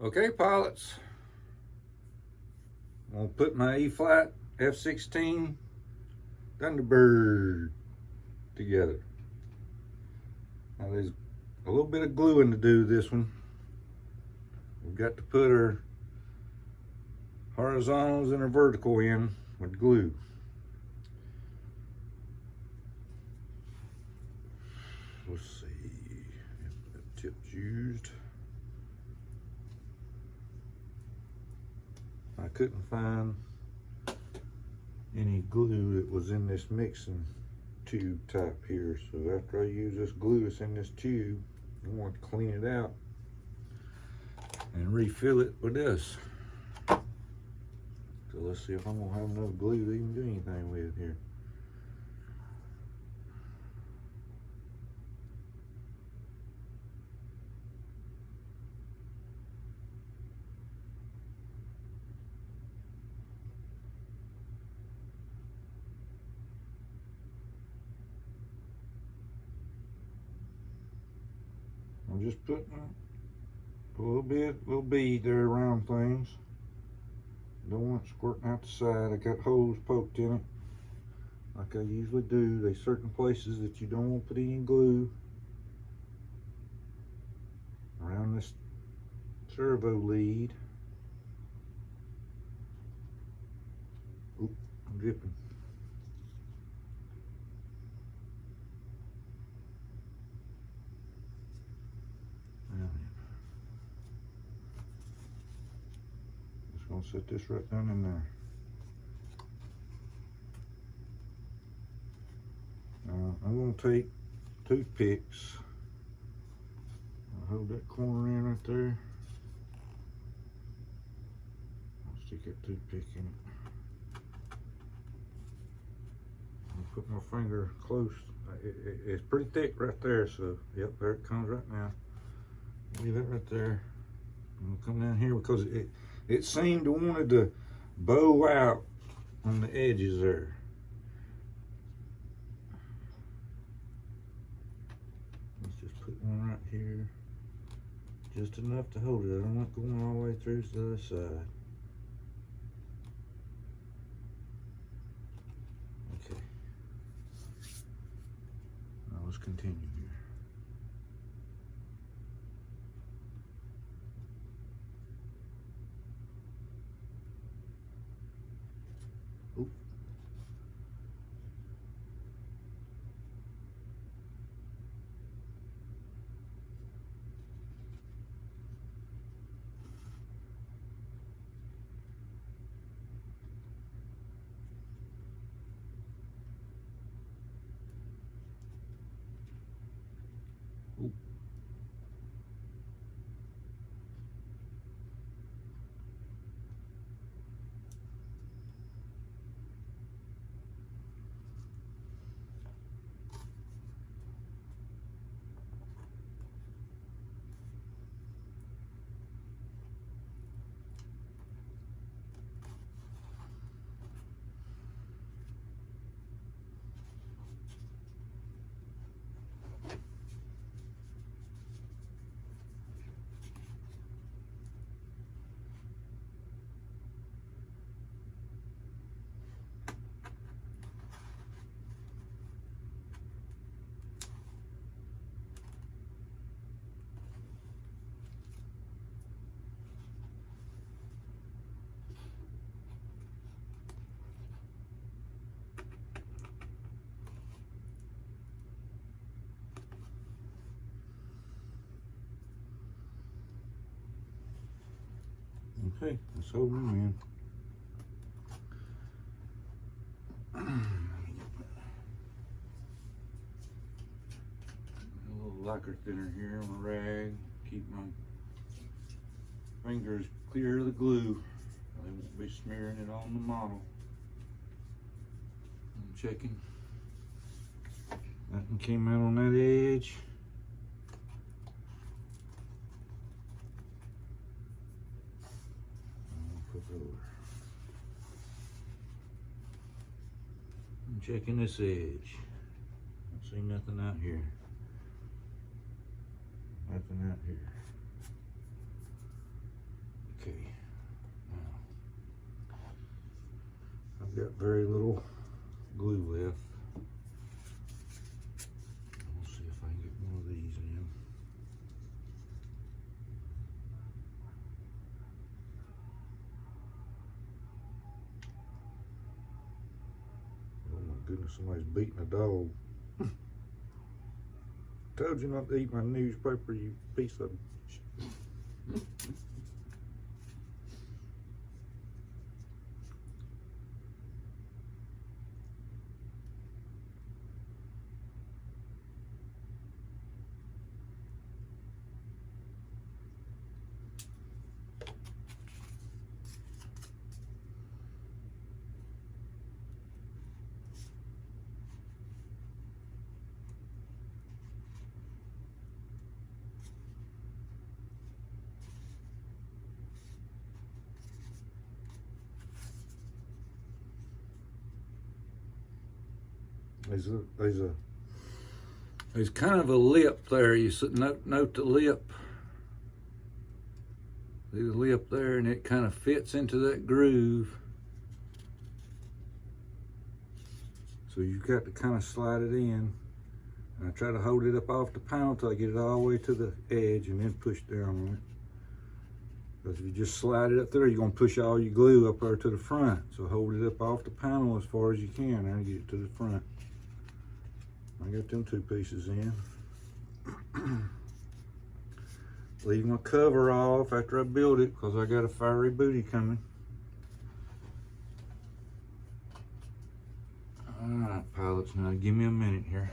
Okay, pilots, I'm gonna put my E-flite F-16 Thunderbird together. Now there's a little bit of gluing to do this one. We've got to put our horizontals and our vertical in with glue. Let's see if that tip's used. I couldn't find any glue that was in this mixing tube type here, so after I use this glue that's in this tube, I want to clean it out and refill it with this. So let's see if I'm gonna have enough glue to even do anything with here. I'm just putting a little bead there around things. Don't want it squirting out the side. I got holes poked in it, like I usually do. There's certain places that you don't want to put any glue. Around this servo lead. Oop, I'm dripping. Gonna set this right down in there. I'm gonna take toothpicks. I'll hold that corner in right there. I'll stick that toothpick in it. I'll put my finger close. It's pretty thick right there, so yep, there it comes right now. Leave it right there. I'm gonna come down here because it seemed to wanted to bow out on the edges there. Let's just put one right here. Just enough to hold it. I don't want it going all the way through to the other side. Okay. Now let's continue here. Ooh. Okay, let's hold them in. A little lacquer thinner here on a rag. Keep my fingers clear of the glue. I won't be smearing it on the model. I'm checking. That one came out on that edge. I'm checking this edge. Don't see nothing out here. Nothing out here. got very little glue left. We'll see if I can get one of these in. Oh my goodness, somebody's beating a dog. Told you not to eat my newspaper, you piece of... There's kind of a lip there. You note the lip. There's a lip there, and it kind of fits into that groove. So you've got to kind of slide it in. And I try to hold it up off the panel till I get it all the way to the edge, and then push down on it. Because if you just slide it up there, you're going to push all your glue up there to the front. So hold it up off the panel as far as you can and get it to the front. I got them two pieces in. Leave my cover off after I build it because I got a fiery booty coming. Alright, pilots, now give me a minute here.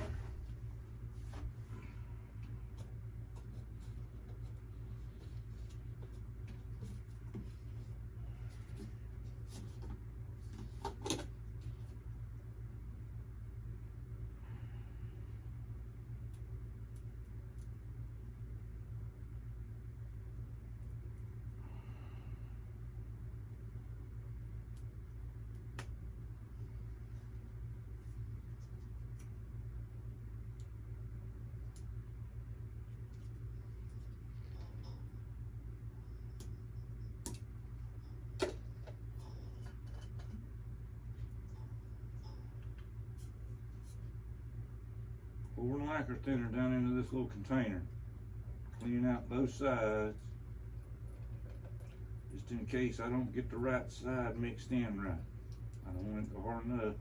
Pouring lacquer thinner down into this little container. Cleaning out both sides. Just in case I don't get the right side mixed in right. I don't want it to harden up.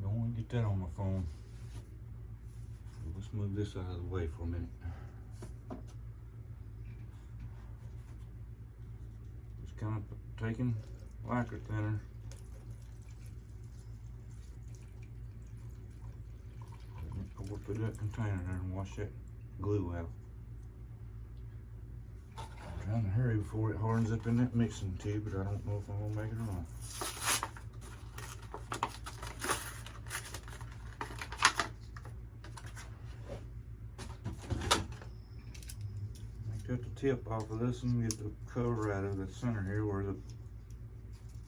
Don't want to get that on my phone. So let's move this out of the way for a minute. Just kind of taking lacquer thinner. Pour through that container there and wash that glue out. I'm trying to hurry before it hardens up in that mixing tube, but I don't know if I'm gonna make it or not. Cut the tip off of this and get the cover out of the center here where the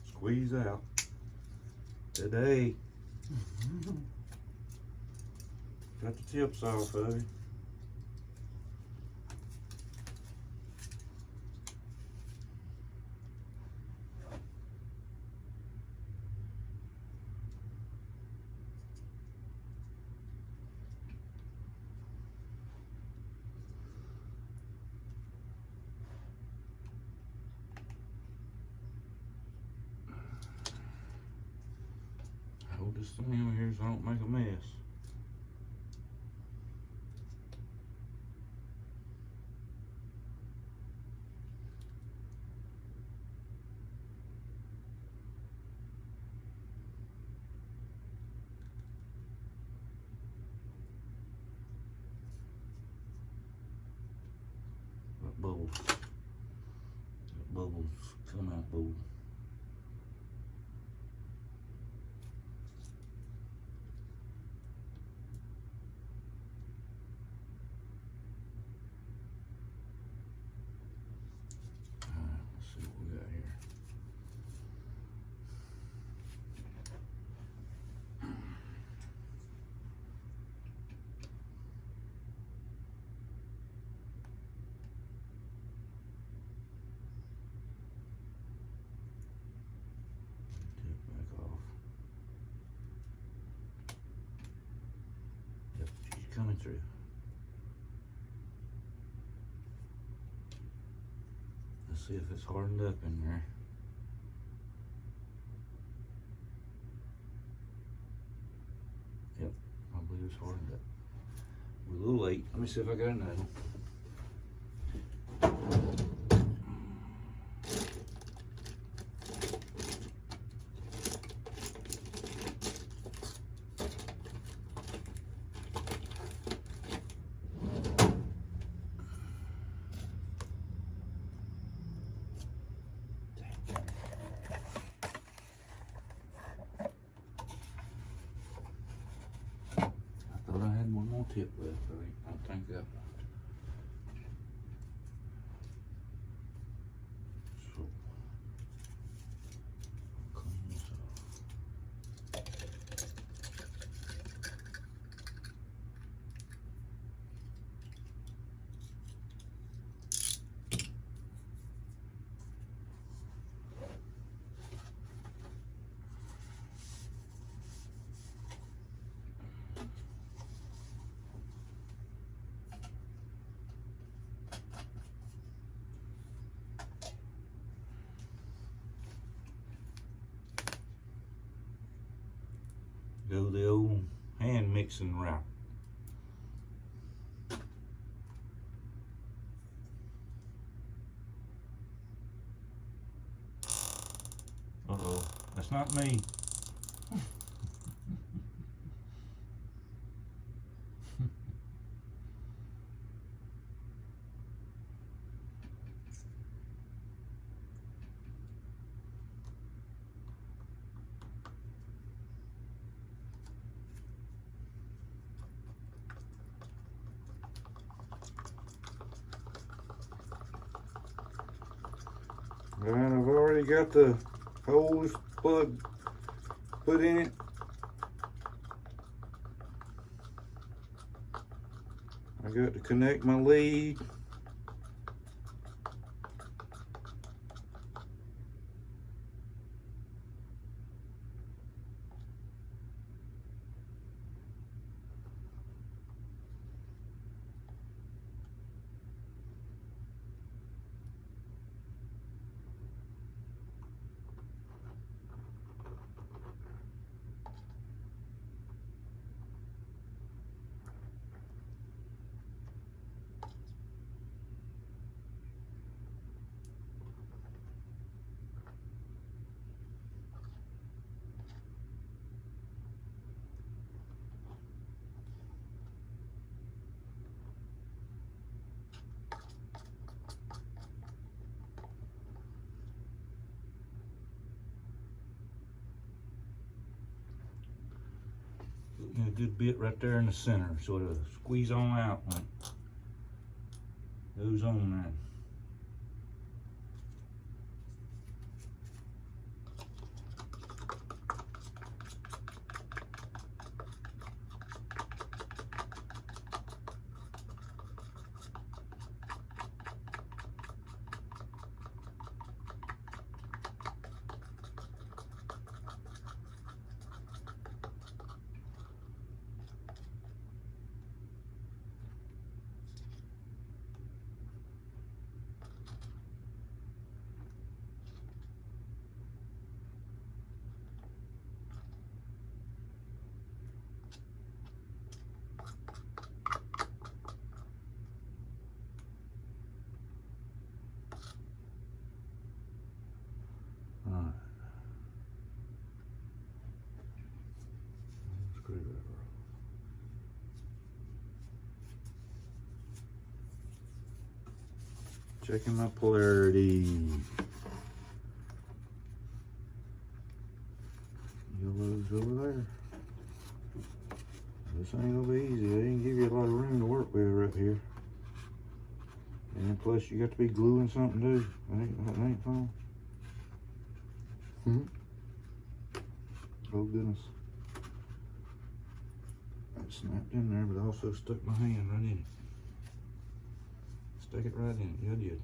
squeeze out today. Got the tips off of it. Hold this thing in here so I don't make a mess. That bubbles. That bubbles come out, bubble. through. Let's see if it's hardened up in there. Yep, I believe it's hardened up. We're a little late. Let me see if I got another one. I thought I had one more tip left, but I don't think that one. So, clean this off. Go the old hand mixing route. Uh-oh, that's not me. And I've already got the hose plug put in it. I got to connect my lead. A good bit right there in the center, sort of squeeze on out when it goes on there. Alright. Screwdriver. Checking my polarity. Yellow's over there. This ain't gonna be easy. They didn't give you a lot of room to work with right here. And plus you got to be gluing something too. That ain't fun. Oh goodness. That snapped in there, but I also stuck my hand right in it. Stick it right in it. Yeah, I did.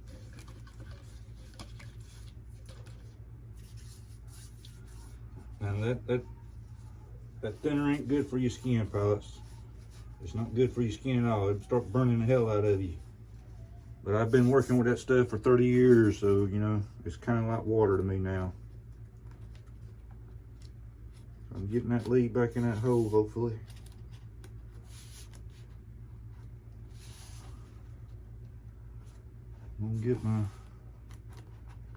Now that thinner ain't good for your skin, pilots. It's not good for your skin at all. It'll start burning the hell out of you. But I've been working with that stuff for 30 years, so you know, it's kind of like water to me now. I'm getting that lead back in that hole, hopefully. I'm gonna get my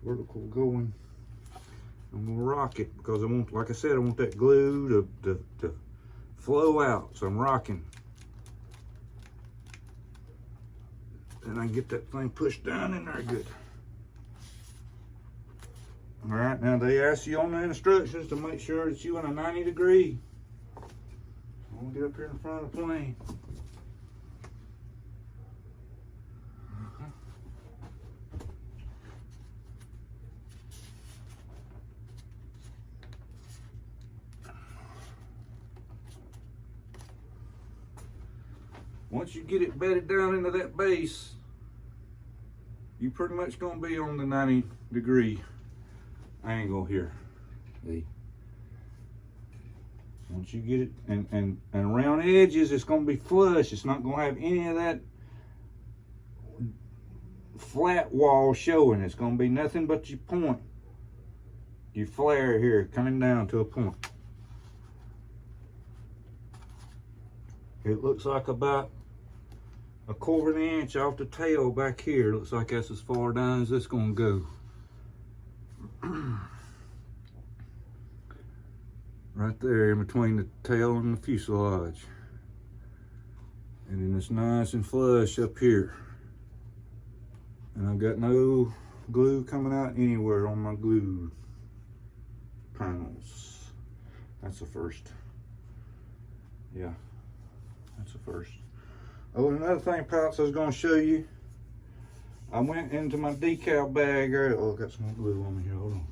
vertical going. I'm gonna rock it because I want, like I said, I want that glue to flow out. So I'm rocking. And I get that thing pushed down in there good. All right, now they ask you on the instructions to make sure that you're in a 90 degree. I'm gonna get up here in front of the plane. Once you get it bedded down into that base, you pretty much gonna be on the 90 degree angle here. See? Once you get it, and around the edges, it's gonna be flush. It's not gonna have any of that flat wall showing. It's gonna be nothing but your point, your flare here coming down to a point. It looks like about a quarter of an inch off the tail back here. Looks like that's as far down as it's gonna go. Right there in between the tail and the fuselage. And then it's nice and flush up here. And I've got no glue coming out anywhere on my glue panels. That's a first. Yeah, that's a first. Oh, and another thing, pilots, I was going to show you. I went into my decal bag. Oh, I got some more glue on me here. Hold on.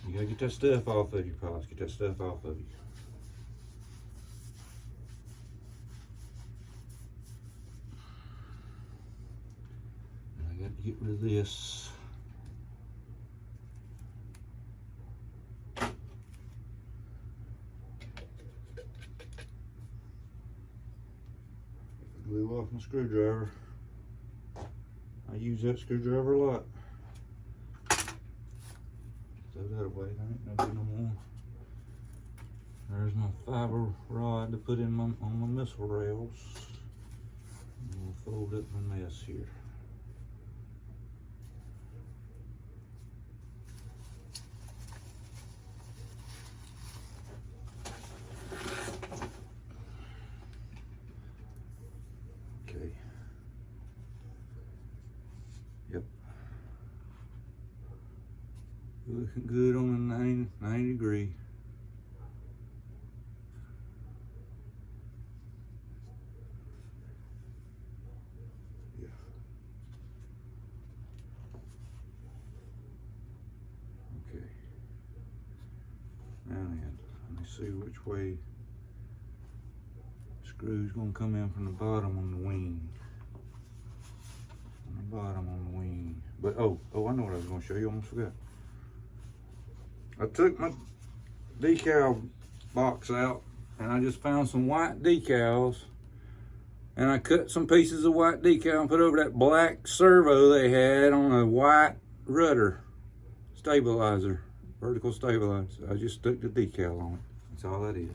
You gotta get that stuff off of you, pilots. Get that stuff off of you. And I got to get rid of this. Glue off my screwdriver. I use that screwdriver a lot. Throw that away, that ain't no good no more. There's my fiber rod to put in on my missile rails. I'm gonna fold up my mess here. Okay. Yep. Looking good on the 90 degree. Yeah. Okay. Now then, let me see which way the screw's gonna come in from the bottom on the wing. On the bottom on the wing. But oh, I know what I was gonna show you, I almost forgot. I took my decal box out and I just found some white decals, and I cut some pieces of white decal and put over that black servo they had on a white rudder stabilizer, vertical stabilizer. I just stuck the decal on it. That's all that is.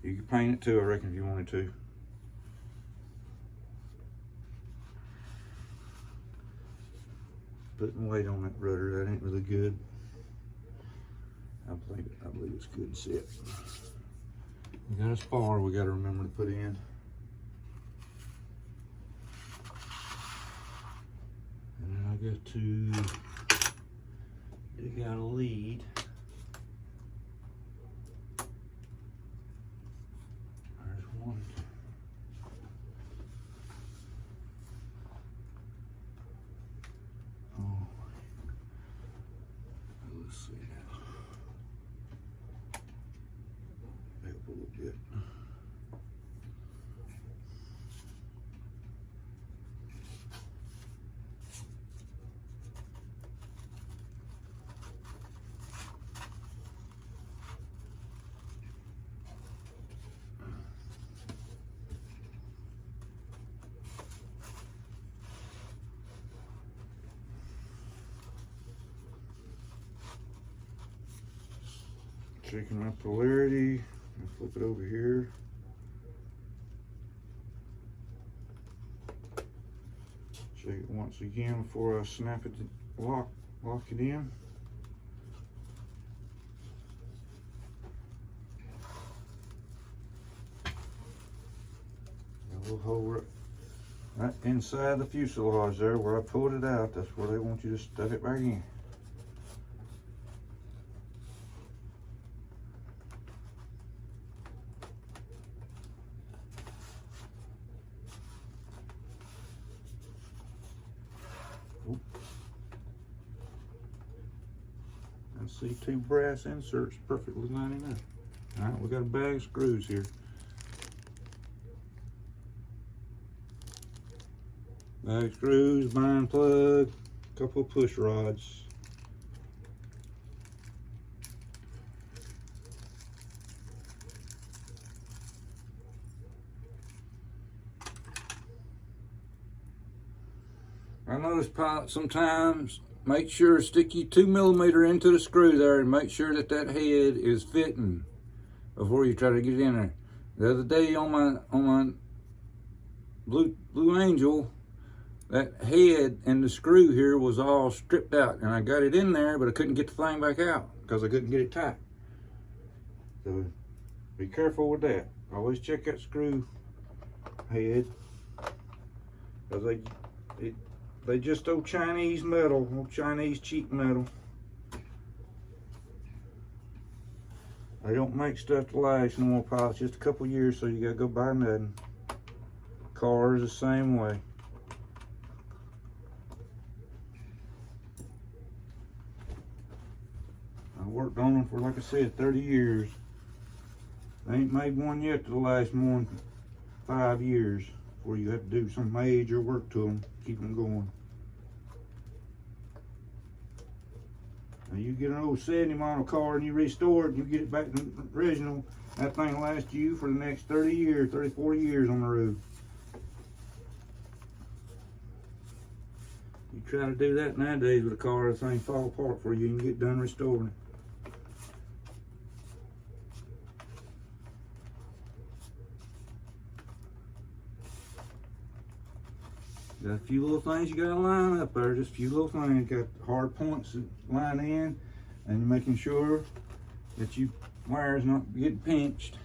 You could paint it too, I reckon, if you wanted to. Putting weight on that rudder, that ain't really good. I believe it's good and set. We got a spar we got to remember to put in. And then I got to dig out a lead. There's one. Oh, let's see now. Back up a little bit. checking my polarity. I'll flip it over here. Check it once again before I snap it, lock it in. A little hole right inside the fuselage there where I pulled it out. That's where they want you to stuff it back in. I see two brass inserts perfectly lining up. All right, we got a bag of screws here. Bag of screws, bind plug, a couple of push rods. I notice pilots sometimes make sure to stick you 2 millimeter into the screw there and make sure that that head is fitting before you try to get it in there. The other day on my Blue Angel, that head and the screw here was all stripped out, and I got it in there, but I couldn't get the thing back out because I couldn't get it tight. So be careful with that. Always check that screw head, because they just old Chinese metal, old Chinese cheap metal. They don't make stuff to last no more, pilots. Just a couple years, so you gotta go buy nothing. Cars the same way. I worked on them for, like I said, 30 years. They ain't made one yet that'll last more than 5 years before you have to do some major work to them, keep them going. Now you get an old 70 model car and you restore it and you get it back to the original, that thing will last you for the next 30 years, 30, 40 years on the road. You try to do that nowadays with a car, the thing fall apart before you can get done restoring it. Got a few little things you gotta line up there, just a few little things. Got hard points that line in, and you're making sure that your wire's not getting pinched.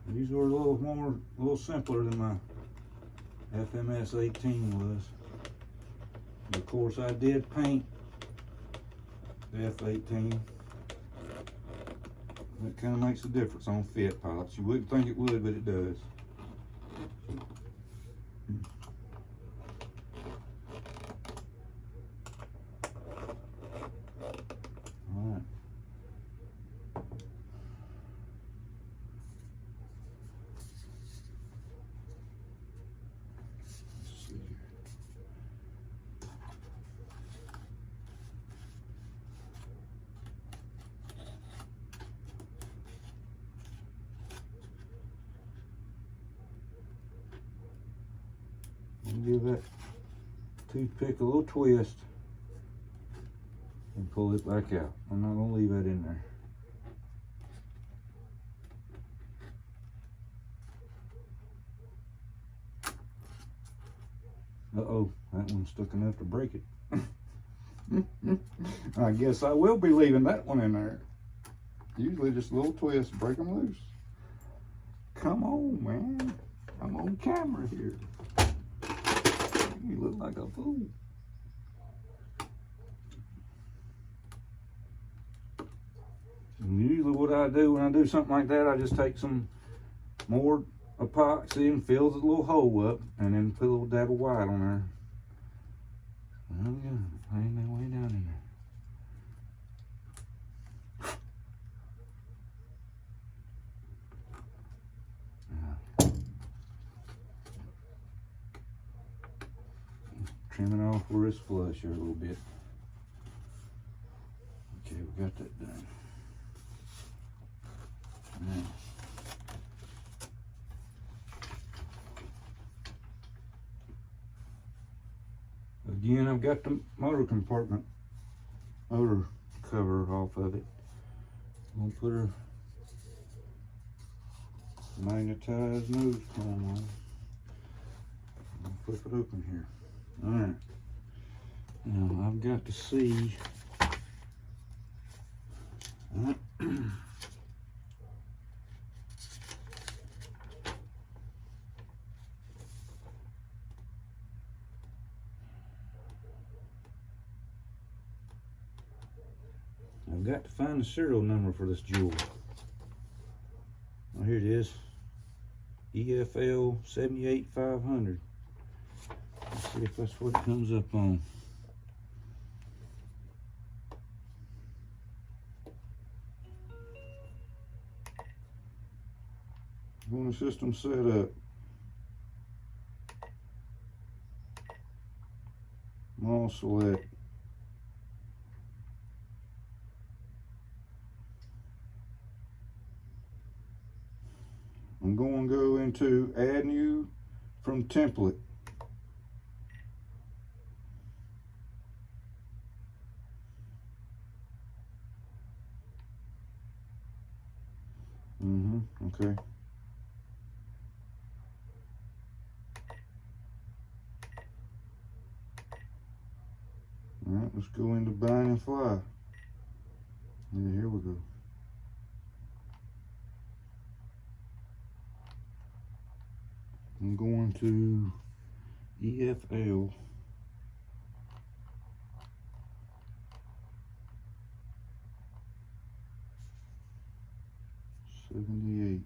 These were a little simpler than my FMS 18 was. And of course, I did paint the F-18. That kind of makes a difference on fit, pilots. You wouldn't think it would, but it does. All right. Give that toothpick a little twist and pull it back out. I'm not going to leave that in there. Uh-oh, that one's stuck enough to break it. I guess I will be leaving that one in there. Usually just a little twist, break them loose. Come on, man. I'm on camera here. You look like a fool. And usually what I do when I do something like that, I just take some more epoxy and fill the little hole up and then put a little dab of white on there. There we go. Find that way down in there. Trimming off where it's flush here a little bit. Okay, we got that done. Again, I've got the motor compartment, motor cover off of it. I'm gonna put a magnetized nose cone on. I'll flip it open here. All right. Now I've got to see. I've got to find the serial number for this jewel. Oh, here it is. EFL 78500. Let's see if that's what it comes up on. When the system's set up, mall select. I'm going to go into add new from template. Okay. All right, let's go into bind and fly. Yeah, here we go. I'm going to EFL 78.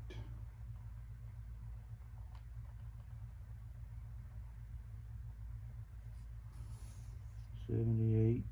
$78,500.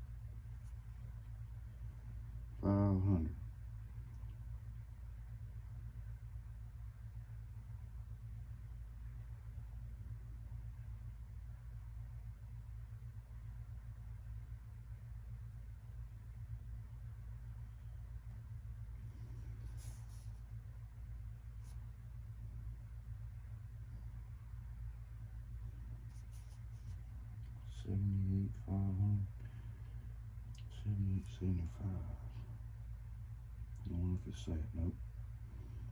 $78,500. $78.75. I wonder if it's that. Nope.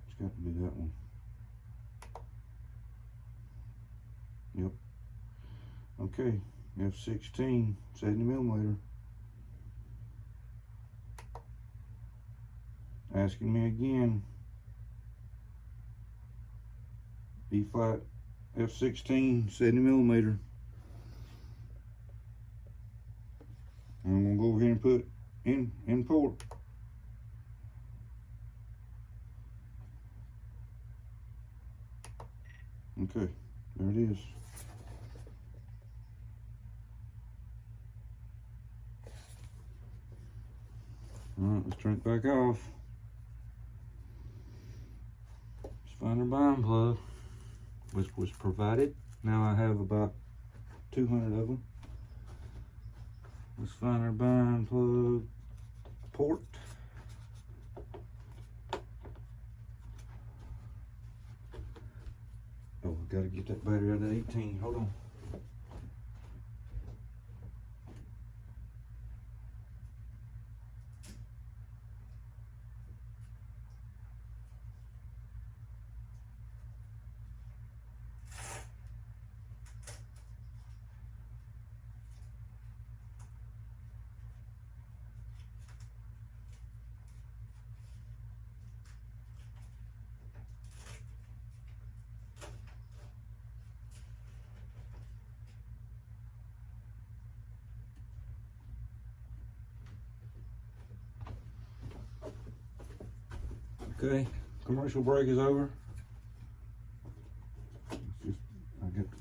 It's got to be that one. Yep. Okay. F-16, 70mm. Asking me again. E-flite F-16, 70mm. I'm gonna go ahead and put in port. Okay, there it is. All right, let's turn it back off. Let's find our bind plug, which was provided. Now I have about 200 of them. Let's find our bind plug port. Oh, I gotta get that battery out of the 18. Hold on. Okay, commercial break is over.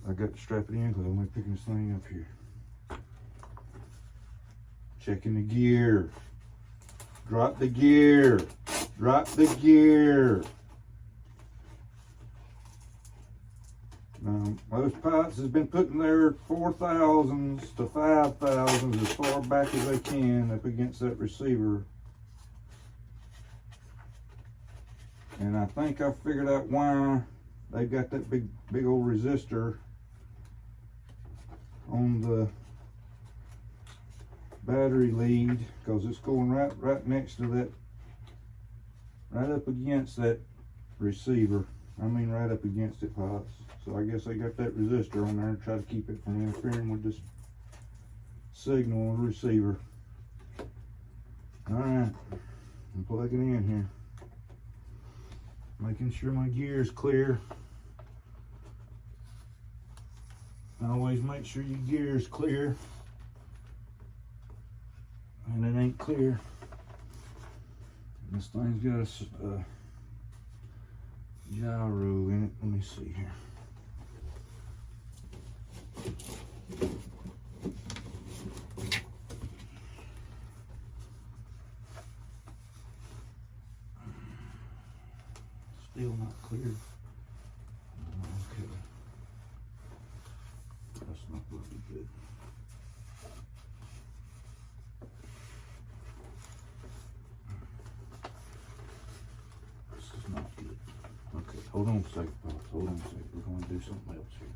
I got to strap it in because I'm picking this thing up here. Checking the gear. Drop the gear. Drop the gear. Most pilots has been putting their 4,000s to 5,000s as far back as they can up against that receiver. And I think I figured out why they've got that big old resistor on the battery lead, because it's going right next to that, right up against that receiver. I mean right up against it, pops. So I guess they got that resistor on there to try to keep it from interfering with this signal on the receiver. Alright, I'm plugging in here. Making sure my gear is clear. Always make sure your gear is clear. And it ain't clear. This thing's got a gyro in it. Let me see here. Still not clear. Okay. That's not looking good. This is not good. Okay, hold on a second, folks. Hold on a second. We're going to do something else here.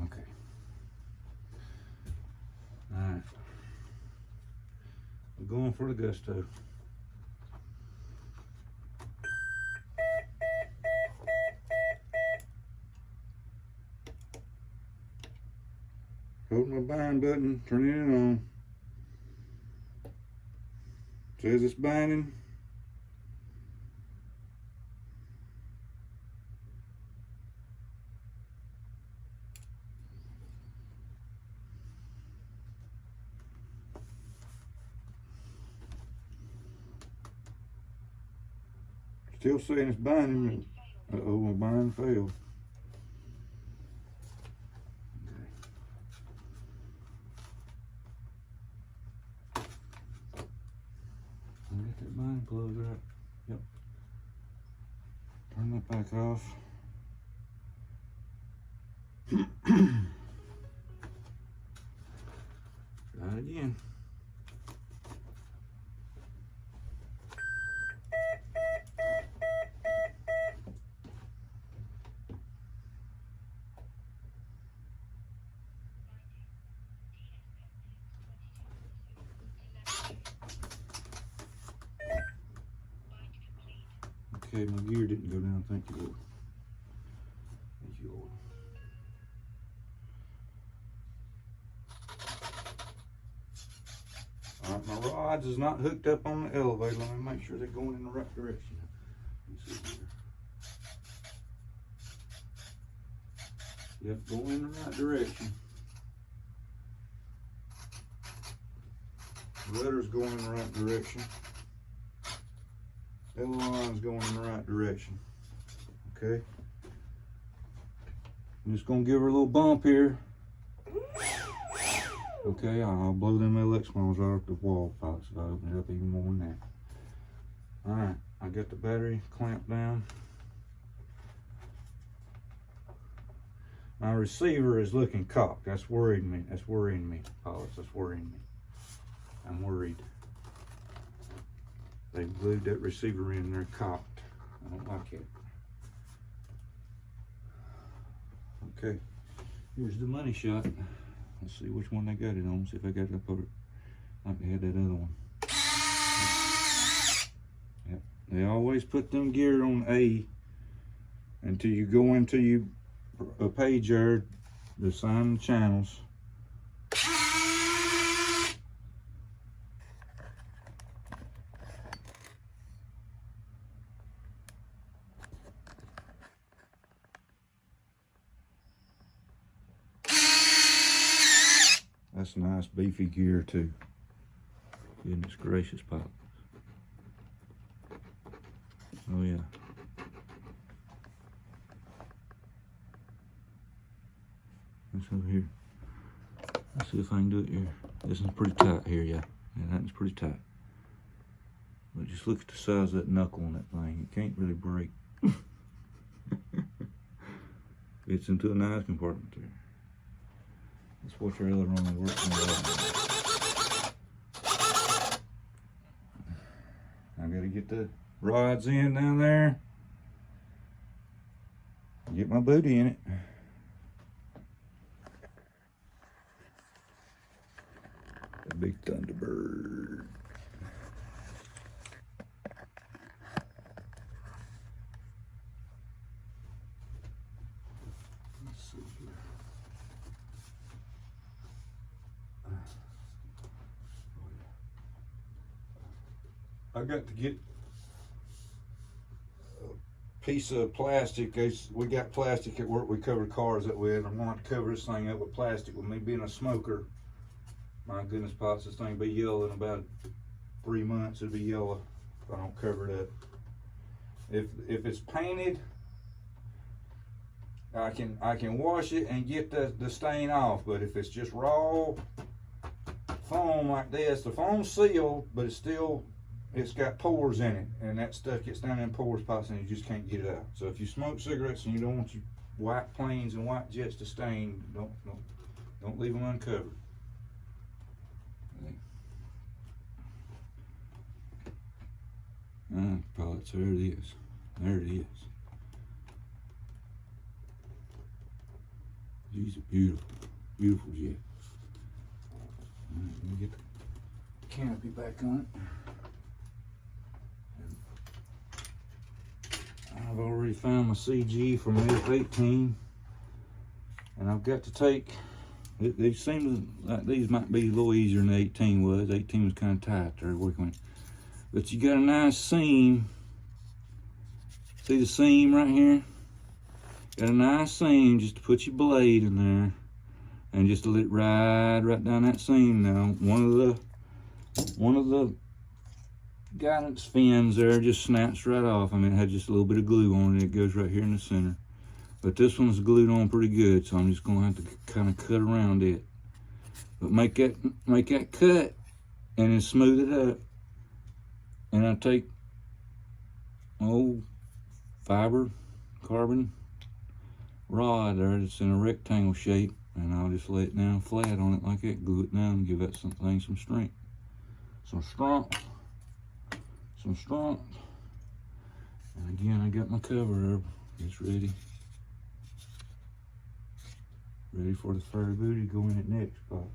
Okay. Alright. We're going for the gusto. Hold my bind button, turning it on. Says it's binding. Still saying it's binding. Uh-oh, my bind failed. Okay. I got that bind plugged right. Yep. Turn that back off. Try it again. Okay, my gear didn't go down. Thank you, Lord. Thank you, Lord. All right, my rods is not hooked up on the elevator. Let me make sure they're going in the right direction. Let me see here. Yep, going in the right direction. Rudder's going in the right direction. Aileron's going in the right direction. Okay. I'm just gonna give her a little bump here. Okay, I'll blow them LX ones right off the wall pipes if I open it up even more than that. Alright, I got the battery clamped down. My receiver is looking cocked. That's worrying me. That's worrying me, Paulus. That's worrying me. I'm worried. They glued that receiver in there cocked. I don't like it. Okay, here's the money shot. Let's see which one they got it on. See if I got it put it like they had that other one. Yep. They always put them gear on A until you go into a page there to sign the channels. That's nice beefy gear too. Goodness gracious, Pop. Oh yeah. That's over here. Let's see if I can do it here. This is pretty tight here, yeah. Yeah, that one's pretty tight. But just look at the size of that knuckle on that thing. It can't really break. Fits into a nice compartment there. Let's watch our aileron work on that. I gotta get the rods in down there. Get my booty in it. A big Thunderbird. Let's see here. I got to get a piece of plastic. We got plastic at work we cover cars that with. I'm going to cover this thing up with plastic. With me being a smoker, my goodness, Pops, this thing be yellow in about 3 months. It'll be yellow if I don't cover it up. If it's painted, I can wash it and get the stain off. But if it's just raw foam like this, the foam's sealed, but it's got pores in it, and that stuff gets down in pores, Pops, and you just can't get it out. So if you smoke cigarettes and you don't want your white planes and white jets to stain, don't leave them uncovered. Pilots, there it is. There it is. These are beautiful, beautiful jet. All right, let me get the canopy back on it. I've already found my CG from F-16, and I've got to take. They seem like these might be a little easier than the 18 was. 18 was kind of tight there working with. But you got a nice seam. See the seam right here? Got a nice seam just to put your blade in there, and just to let it ride right down that seam. Now, one of the guidance fins there just snaps right off. I mean, it had just a little bit of glue on it. It goes right here in the center. But this one's glued on pretty good, so I'm just gonna have to kind of cut around it. But make that cut and then smooth it up. And I take old fiber carbon rod there that's in a rectangle shape, and I'll just lay it down flat on it like that, glue it down, and give that something some strength. Some strength. And again, I got my cover up. It's ready. Ready for the furry booty to go in it next, Pops.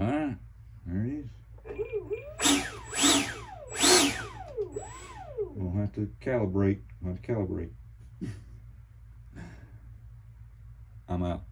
Alright, there it is. We'll have to calibrate. I'm out.